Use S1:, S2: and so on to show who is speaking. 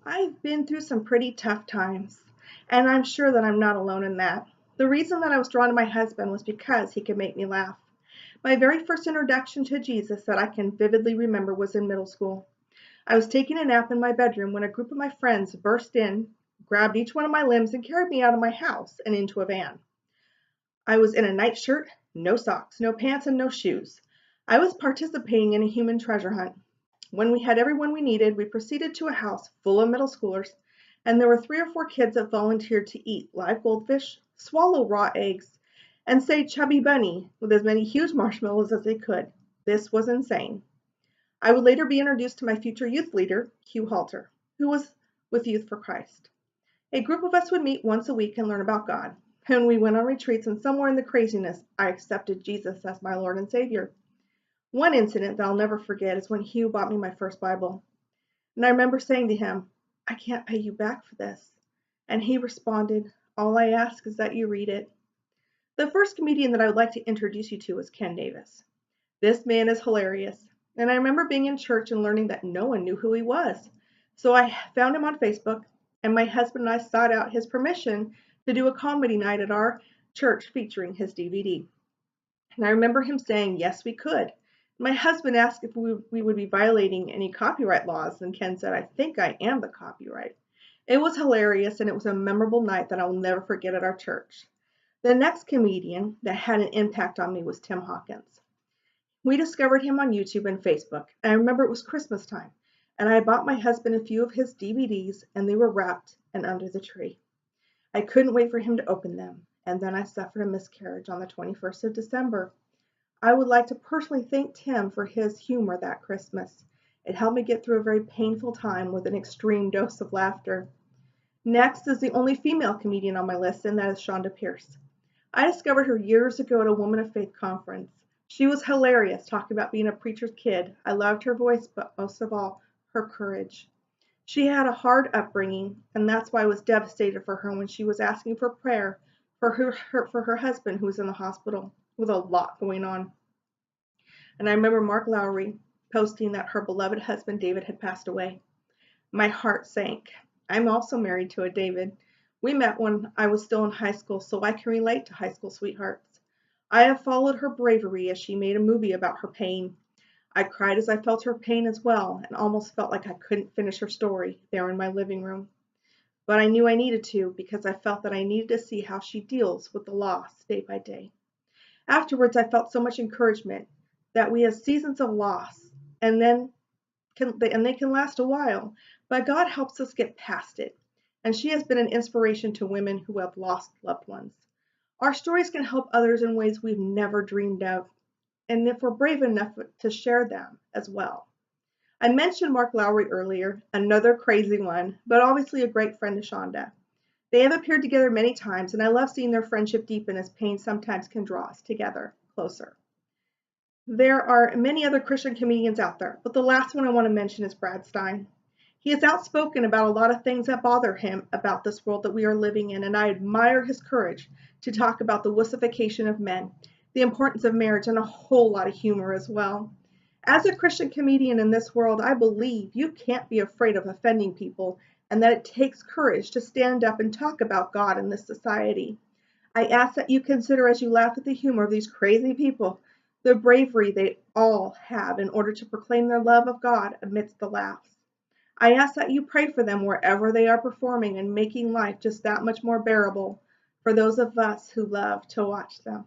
S1: I've been through some pretty tough times, and I'm sure that I'm not alone in that. The reason that I was drawn to my husband was because he could make me laugh. My very first introduction to Jesus that I can vividly remember was in middle school. I was taking a nap in my bedroom when a group of my friends burst in, grabbed each one of my limbs, and carried me out of my house and into a van. I was in a nightshirt, no socks, no pants, and no shoes. I was participating in a human treasure hunt. When we had everyone we needed, we proceeded to a house full of middle schoolers, and there were 3 or 4 kids that volunteered to eat live goldfish, swallow raw eggs, and say chubby bunny with as many huge marshmallows as they could. This was insane. I would later be introduced to my future youth leader, Hugh Halter, who was with Youth for Christ. A group of us would meet once a week and learn about God. And we went on retreats, and somewhere in the craziness, I accepted Jesus as my Lord and Savior. One incident that I'll never forget is when Hugh bought me my first Bible. And I remember saying to him, "I can't pay you back for this." And he responded, "All I ask is that you read it." The first comedian that I would like to introduce you to is Ken Davis. This man is hilarious. And I remember being in church and learning that no one knew who he was. So I found him on Facebook, and my husband and I sought out his permission to do a comedy night at our church featuring his DVD. And I remember him saying, yes, we could. My husband asked if we would be violating any copyright laws, and Ken said, I think I am the copyright. It was hilarious, and it was a memorable night that I will never forget at our church. The next comedian that had an impact on me was Tim Hawkins. We discovered him on YouTube and Facebook, and I remember it was Christmas time, and I bought my husband a few of his DVDs, and they were wrapped and under the tree. I couldn't wait for him to open them, and then I suffered a miscarriage on the 21st of December. I would like to personally thank Tim for his humor that Christmas. It helped me get through a very painful time with an extreme dose of laughter. Next is the only female comedian on my list, and that is Shonda Pierce. I discovered her years ago at a Woman of Faith conference. She was hilarious, talking about being a preacher's kid. I loved her voice, but most of all, her courage. She had a hard upbringing, and that's why I was devastated for her when she was asking for prayer for her husband who was in the hospital with a lot going on. And I remember Mark Lowry posting that her beloved husband David had passed away. My heart sank. I'm also married to a David. We met when I was still in high school, so I can relate to high school sweethearts. I have followed her bravery as she made a movie about her pain. I cried as I felt her pain as well, and almost felt like I couldn't finish her story there in my living room. But I knew I needed to, because I felt that I needed to see how she deals with the loss day by day. Afterwards, I felt so much encouragement that we have seasons of loss, and they can last a while, but God helps us get past it. And she has been an inspiration to women who have lost loved ones. Our stories can help others in ways we've never dreamed of, and if we're brave enough to share them as well. I mentioned Mark Lowry earlier, another crazy one, but obviously a great friend to Shonda. They have appeared together many times, and I love seeing their friendship deepen as pain sometimes can draw us together closer. There are many other Christian comedians out there, but the last one I want to mention is Brad Stein. He is outspoken about a lot of things that bother him about this world that we are living in, and I admire his courage to talk about the wussification of men, the importance of marriage, and a whole lot of humor as well. As a Christian comedian in this world, I believe you can't be afraid of offending people, and that it takes courage to stand up and talk about God in this society. I ask that you consider, as you laugh at the humor of these crazy people, the bravery they all have in order to proclaim their love of God amidst the laughs. I ask that you pray for them wherever they are performing and making life just that much more bearable for those of us who love to watch them.